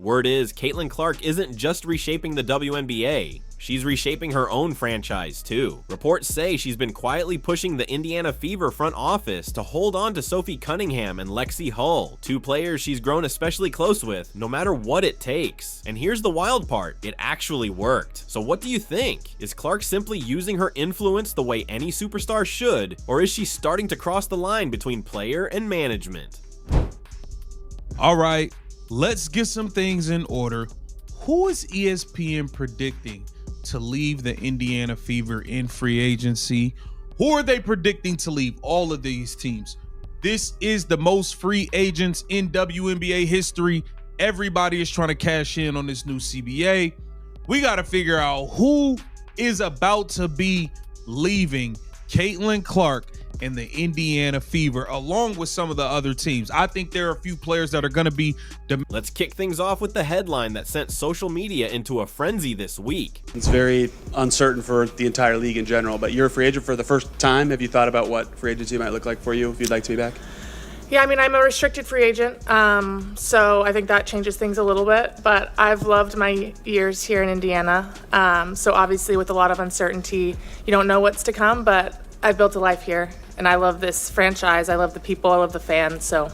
Word is, Caitlin Clark isn't just reshaping the WNBA. She's reshaping her own franchise too. Reports say she's been quietly pushing the Indiana Fever front office to hold on to Sophie Cunningham and Lexie Hull, two players she's grown especially close with, no matter what it takes. And here's the wild part, it actually worked. So what do you think? Is Clark simply using her influence the way any superstar should, or is she starting to cross the line between player and management? All right, let's get some things in order. Who is ESPN predicting to leave the Indiana Fever in free agency? Who are they predicting to leave all of these teams? This is the most free agents in WNBA history. Everybody is trying to cash in on this new CBA. We got to figure out who is about to be leaving Caitlin Clark and the Indiana Fever, along with some of the other teams. I think there are a few players that are going to be... Let's kick things off with the headline that sent social media into a frenzy this week. It's very uncertain for the entire league in general, but you're a free agent for the first time. Have you thought about what free agency might look like for you if you'd like to be back? Yeah, I mean, I'm a restricted free agent, so I think that changes things a little bit, but I've loved my years here in Indiana. So obviously with a lot of uncertainty, you don't know what's to come, but I've built a life here, and I love this franchise. I love the people. I love the fans, so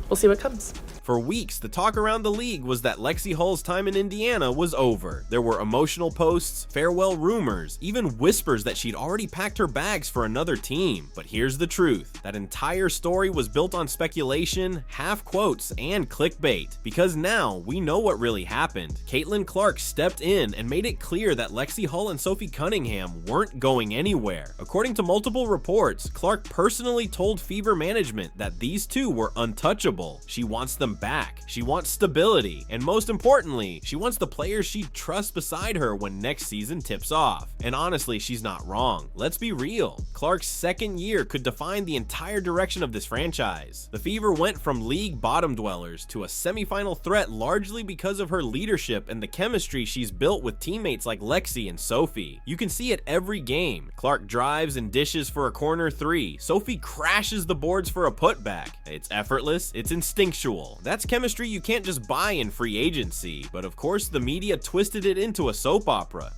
we'll see what comes. For weeks, the talk around the league was that Lexie Hull's time in Indiana was over. There were emotional posts, farewell rumors, even whispers that she'd already packed her bags for another team. But here's the truth. That entire story was built on speculation, half quotes, and clickbait. Because now, we know what really happened. Caitlin Clark stepped in and made it clear that Lexie Hull and Sophie Cunningham weren't going anywhere. According to multiple reports, Clark personally told Fever management that these two were untouchable. She wants them back. She wants stability, and most importantly, she wants the players she'd trust beside her when next season tips off. And honestly, she's not wrong. Let's be real. Clark's second year could define the entire direction of this franchise. The Fever went from league bottom dwellers to a semifinal threat largely because of her leadership and the chemistry she's built with teammates like Lexie and Sophie. You can see it every game. Clark drives and dishes for a corner three. Sophie crashes the boards for a putback. It's effortless, it's instinctual. That's chemistry you can't just buy in free agency, but of course the media twisted it into a soap opera.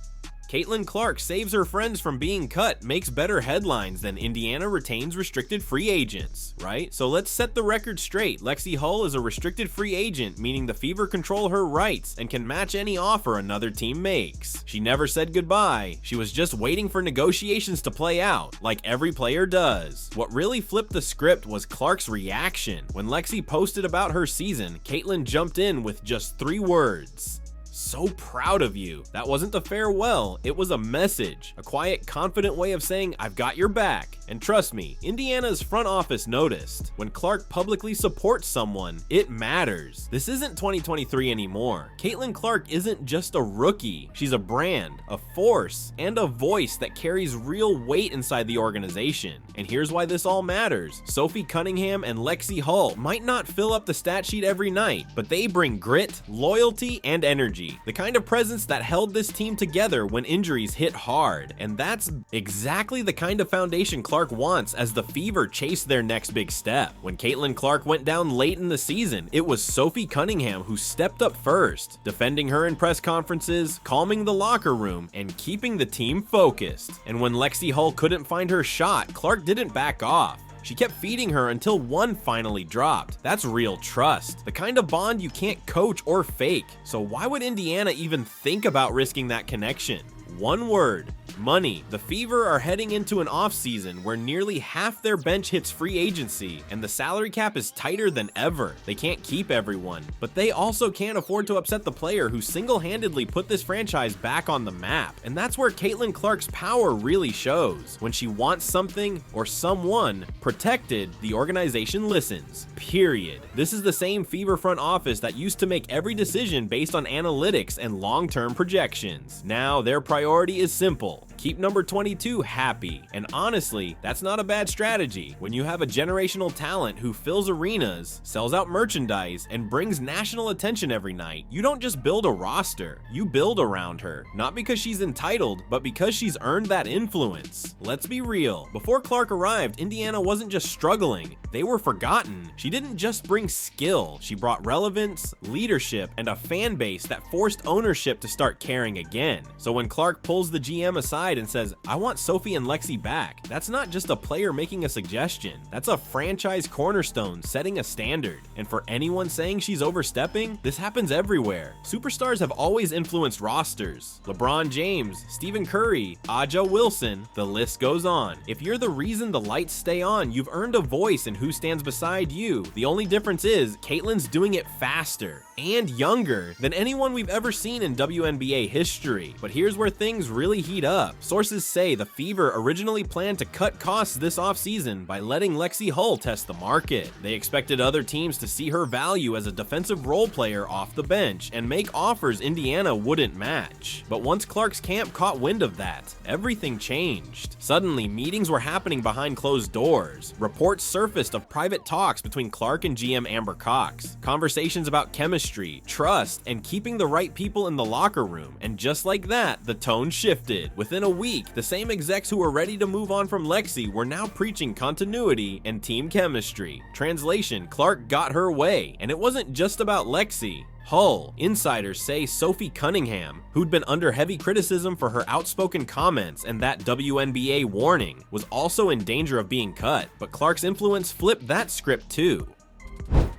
Caitlin Clark saves her friends from being cut, makes better headlines than Indiana retains restricted free agents, right? So let's set the record straight. Lexie Hull is a restricted free agent, meaning the Fever control her rights and can match any offer another team makes. She never said goodbye. She was just waiting for negotiations to play out, like every player does. What really flipped the script was Clark's reaction. When Lexie posted about her season, Caitlin jumped in with just 3 words. So proud of you. That wasn't a farewell, it was a message. A quiet, confident way of saying, I've got your back. And trust me, Indiana's front office noticed. When Clark publicly supports someone, it matters. This isn't 2023 anymore. Caitlin Clark isn't just a rookie. She's a brand, a force, and a voice that carries real weight inside the organization. And here's why this all matters. Sophie Cunningham and Lexie Hull might not fill up the stat sheet every night, but they bring grit, loyalty, and energy. The kind of presence that held this team together when injuries hit hard. And that's exactly the kind of foundation Clark wants as the Fever chase their next big step. When Caitlin Clark went down late in the season, it was Sophie Cunningham who stepped up first, defending her in press conferences, calming the locker room, and keeping the team focused. And when Lexie Hull couldn't find her shot, Clark didn't back off. She kept feeding her until one finally dropped. That's real trust. The kind of bond you can't coach or fake. So why would Indiana even think about risking that connection? One word, money. The Fever are heading into an offseason where nearly half their bench hits free agency, and the salary cap is tighter than ever. They can't keep everyone, but they also can't afford to upset the player who single-handedly put this franchise back on the map. And that's where Caitlin Clark's power really shows. When she wants something or someone protected, the organization listens. Period. This is the same Fever front office that used to make every decision based on analytics and long-term projections. Now their priority is simple. Keep number 22 happy. And honestly, that's not a bad strategy. When you have a generational talent who fills arenas, sells out merchandise, and brings national attention every night, you don't just build a roster, you build around her. Not because she's entitled, but because she's earned that influence. Let's be real. Before Clark arrived, Indiana wasn't just struggling, they were forgotten. She didn't just bring skill, she brought relevance, leadership, and a fan base that forced ownership to start caring again. So when Clark pulls the GM aside and says, "I want Sophie and Lexie back," that's not just a player making a suggestion. That's a franchise cornerstone setting a standard. And for anyone saying she's overstepping, this happens everywhere. Superstars have always influenced rosters. LeBron James, Stephen Curry, Aja Wilson, the list goes on. If you're the reason the lights stay on, you've earned a voice in who stands beside you. The only difference is Caitlyn's doing it faster and younger than anyone we've ever seen in WNBA history. But here's where things really heat up. Sources say the Fever originally planned to cut costs this offseason by letting Lexie Hull test the market. They expected other teams to see her value as a defensive role player off the bench and make offers Indiana wouldn't match. But once Clark's camp caught wind of that, everything changed. Suddenly, meetings were happening behind closed doors. Reports surfaced of private talks between Clark and GM Amber Cox. Conversations about chemistry, trust, and keeping the right people in the locker room. And just like that, the tone shifted. Within a week, the same execs who were ready to move on from Lexie were now preaching continuity and team chemistry. Translation, Clark got her way, and it wasn't just about Lexie. Hull, insiders say Sophie Cunningham, who'd been under heavy criticism for her outspoken comments and that WNBA warning, was also in danger of being cut, but Clark's influence flipped that script too.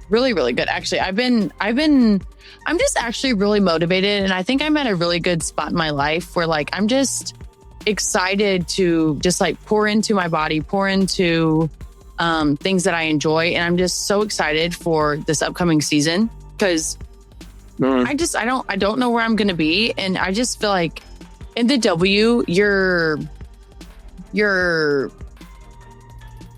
Really, really good. Actually, I'm just actually really motivated, and I think I'm at a really good spot in my life where like I'm just excited to just like pour into my body, pour into things that I enjoy, and I'm just so excited for this upcoming season because I don't know where I'm gonna be, and I just feel like in the W, your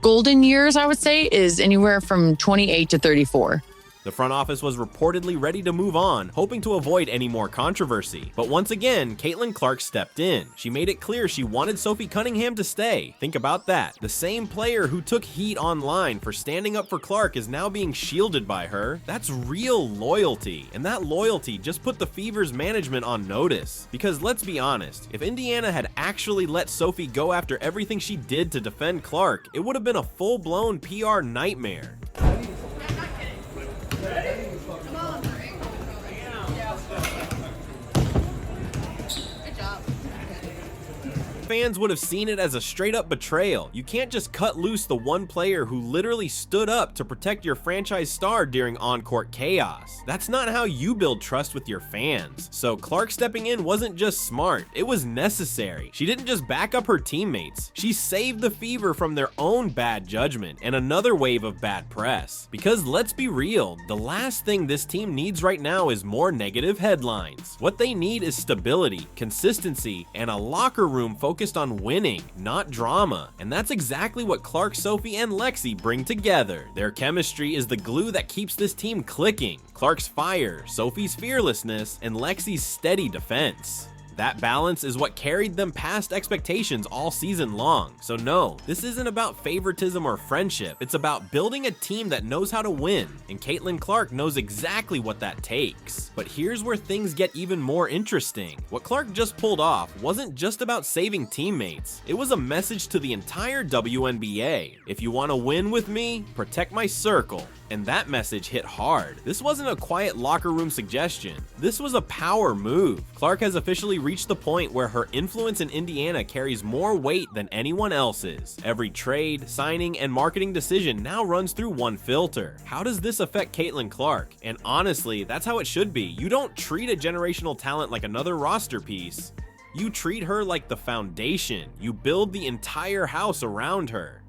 golden years, I would say, is anywhere from 28 to 34. The front office was reportedly ready to move on, hoping to avoid any more controversy. But once again, Caitlin Clark stepped in. She made it clear she wanted Sophie Cunningham to stay. Think about that. The same player who took heat online for standing up for Clark is now being shielded by her. That's real loyalty. And that loyalty just put the Fever's management on notice. Because let's be honest, if Indiana had actually let Sophie go after everything she did to defend Clark, it would have been a full-blown PR nightmare. Fans would have seen it as a straight-up betrayal. You can't just cut loose the one player who literally stood up to protect your franchise star during on-court chaos. That's not how you build trust with your fans. So Clark stepping in wasn't just smart, it was necessary. She didn't just back up her teammates, she saved the Fever from their own bad judgment and another wave of bad press. Because let's be real, the last thing this team needs right now is more negative headlines. What they need is stability, consistency, and a locker room focused on winning, not drama. And that's exactly what Clark, Sophie, and Lexie bring together. Their chemistry is the glue that keeps this team clicking. Clark's fire, Sophie's fearlessness, and Lexie's steady defense. That balance is what carried them past expectations all season long. So no, this isn't about favoritism or friendship. It's about building a team that knows how to win, and Caitlin Clark knows exactly what that takes. But here's where things get even more interesting. What Clark just pulled off wasn't just about saving teammates. It was a message to the entire WNBA. If you want to win with me, protect my circle. And that message hit hard. This wasn't a quiet locker room suggestion. This was a power move. Clark has officially reached the point where her influence in Indiana carries more weight than anyone else's. Every trade, signing, and marketing decision now runs through one filter. How does this affect Caitlin Clark? And honestly, that's how it should be. You don't treat a generational talent like another roster piece. You treat her like the foundation. You build the entire house around her.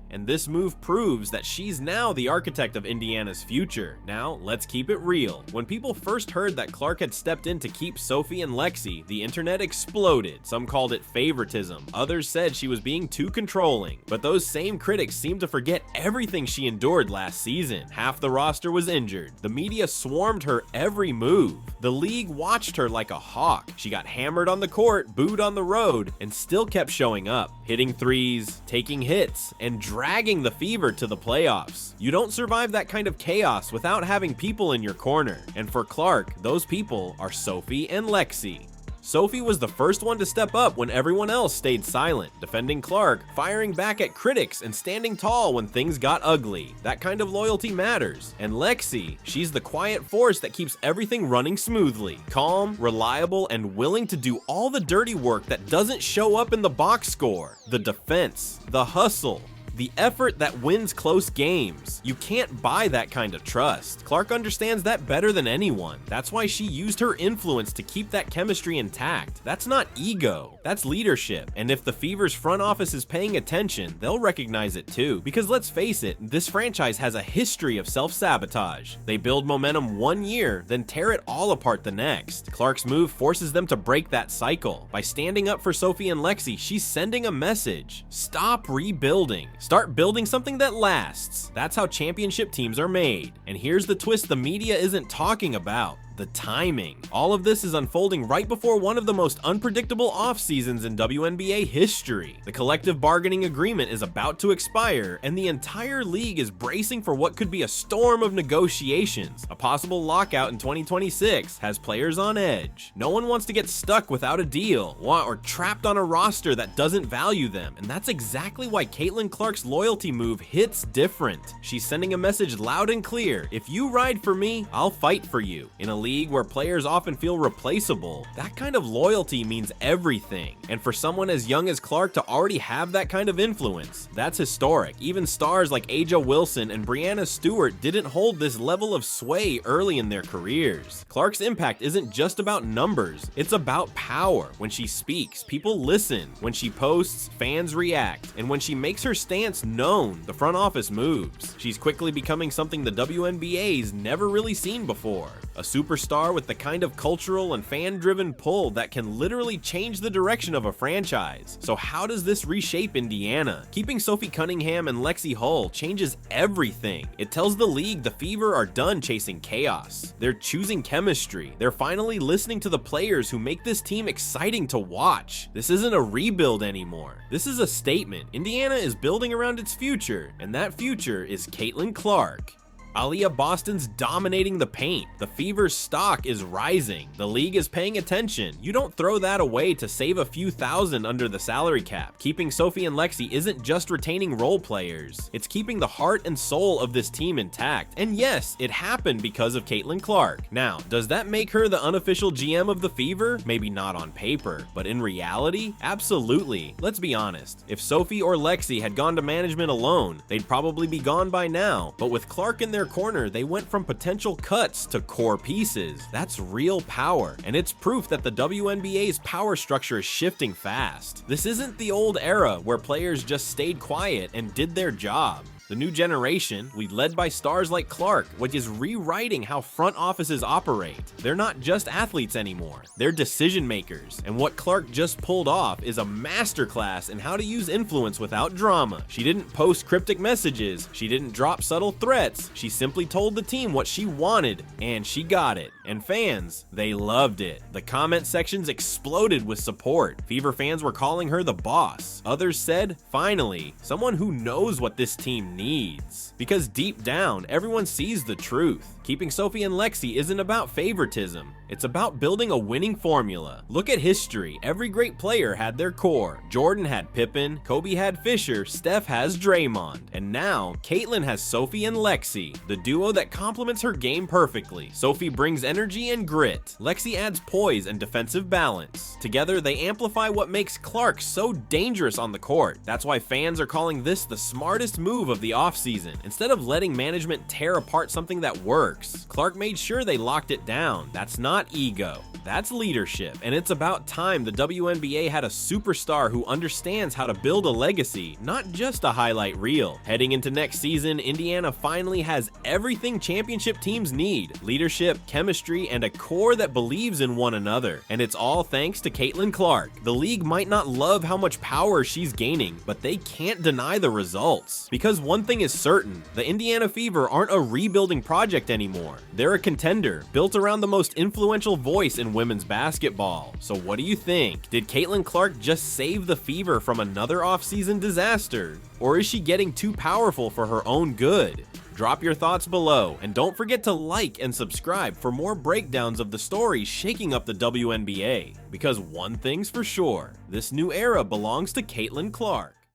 And this move proves that she's now the architect of Indiana's future. Now, let's keep it real. When people first heard that Clark had stepped in to keep Sophie and Lexie, the internet exploded. Some called it favoritism. Others said she was being too controlling. But those same critics seem to forget everything she endured last season. Half the roster was injured. The media swarmed her every move. The league watched her like a hawk. She got hammered on the court, booed on the road, and still kept showing up, hitting threes, taking hits, and dragging the Fever to the playoffs. You don't survive that kind of chaos without having people in your corner. And for Clark, those people are Sophie and Lexie. Sophie was the first one to step up when everyone else stayed silent, defending Clark, firing back at critics, and standing tall when things got ugly. That kind of loyalty matters. And Lexie, she's the quiet force that keeps everything running smoothly. Calm, reliable, and willing to do all the dirty work that doesn't show up in the box score. The defense, the hustle, the effort that wins close games. You can't buy that kind of trust. Clark understands that better than anyone. That's why she used her influence to keep that chemistry intact. That's not ego, that's leadership. And if the Fever's front office is paying attention, they'll recognize it too. Because let's face it, this franchise has a history of self-sabotage. They build momentum one year, then tear it all apart the next. Clark's move forces them to break that cycle. By standing up for Sophie and Lexie, she's sending a message. Stop rebuilding. Start building something that lasts. That's how championship teams are made. And here's the twist the media isn't talking about. The timing. All of this is unfolding right before one of the most unpredictable off seasons in WNBA history. The collective bargaining agreement is about to expire, and the entire league is bracing for what could be a storm of negotiations. A possible lockout in 2026 has players on edge. No one wants to get stuck without a deal, or trapped on a roster that doesn't value them, and that's exactly why Caitlin Clark's loyalty move hits different. She's sending a message loud and clear: if you ride for me, I'll fight for you. In a league where players often feel replaceable, that kind of loyalty means everything. And for someone as young as Clark to already have that kind of influence, that's historic. Even stars like Aja Wilson and Brianna Stewart didn't hold this level of sway early in their careers. Clark's impact isn't just about numbers, it's about power. When she speaks, people listen. When she posts, fans react. And when she makes her stance known, the front office moves. She's quickly becoming something the WNBA's never really seen before. A superstar with the kind of cultural and fan-driven pull that can literally change the direction of a franchise. So how does this reshape Indiana? Keeping Sophie Cunningham and Lexie Hull changes everything. It tells the league the Fever are done chasing chaos. They're choosing chemistry. They're finally listening to the players who make this team exciting to watch. This isn't a rebuild anymore. This is a statement. Indiana is building around its future, and that future is Caitlin Clark. Aaliyah Boston's dominating the paint. The Fever's stock is rising. The league is paying attention. You don't throw that away to save a few thousand under the salary cap. Keeping Sophie and Lexie isn't just retaining role players. It's keeping the heart and soul of this team intact. And yes, it happened because of Caitlin Clark. Now, does that make her the unofficial GM of the Fever? Maybe not on paper, but in reality, absolutely. Let's be honest. If Sophie or Lexie had gone to management alone, they'd probably be gone by now. But with Clark in their corner, they went from potential cuts to core pieces. That's real power, and it's proof that the WNBA's power structure is shifting fast. This isn't the old era where players just stayed quiet and did their job. The new generation, led by stars like Clark, which is rewriting how front offices operate. They're not just athletes anymore, they're decision makers. And what Clark just pulled off is a masterclass in how to use influence without drama. She didn't post cryptic messages, she didn't drop subtle threats, she simply told the team what she wanted, and she got it. And fans, they loved it. The comment sections exploded with support. Fever fans were calling her the boss. Others said, finally, someone who knows what this team needs. Because deep down, everyone sees the truth. Keeping Sophie and Lexie isn't about favoritism. It's about building a winning formula. Look at history. Every great player had their core. Jordan had Pippen, Kobe had Fisher, Steph has Draymond. And now, Caitlin has Sophie and Lexie, the duo that complements her game perfectly. Sophie brings energy and grit. Lexie adds poise and defensive balance. Together, they amplify what makes Clark so dangerous on the court. That's why fans are calling this the smartest move of the offseason. Instead of letting management tear apart something that works, Clark made sure they locked it down. That's not ego. That's leadership, and it's about time the WNBA had a superstar who understands how to build a legacy, not just a highlight reel. Heading into next season, Indiana finally has everything championship teams need: leadership, chemistry, and a core that believes in one another. And it's all thanks to Caitlin Clark. The league might not love how much power she's gaining, but they can't deny the results. Because one thing is certain, the Indiana Fever aren't a rebuilding project anymore. They're a contender, built around the most influential voice in women's basketball. So what do you think? Did Caitlin Clark just save the Fever from another offseason disaster? Or is she getting too powerful for her own good? Drop your thoughts below, and don't forget to like and subscribe for more breakdowns of the stories shaking up the WNBA. Because one thing's for sure, this new era belongs to Caitlin Clark.